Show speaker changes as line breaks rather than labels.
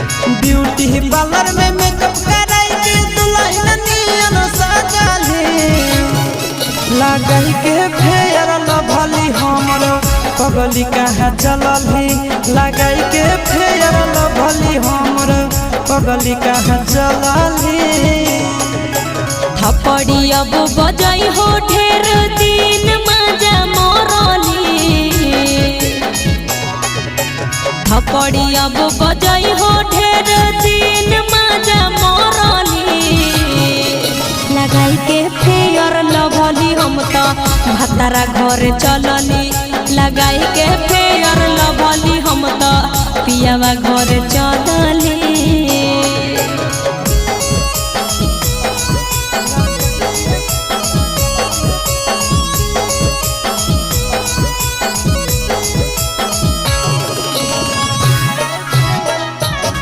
Beauty parlour में makeup कराई के दुल्हन नियन सजाली लगाई के फेयर लभली हमर पगली कहाँ चलली लगाई के फेयर लभली हमर पगली कहाँ चलली।
थपड़ी अब बजाई हो ढेर दिन मजा मोरली थपड़ी अब बजाई हो ढेर दिन मजा मोरली लगाई के फेयर लभली हम तो भतारा घर चलली लगाई के फेयर लभली हम तो पियावा घर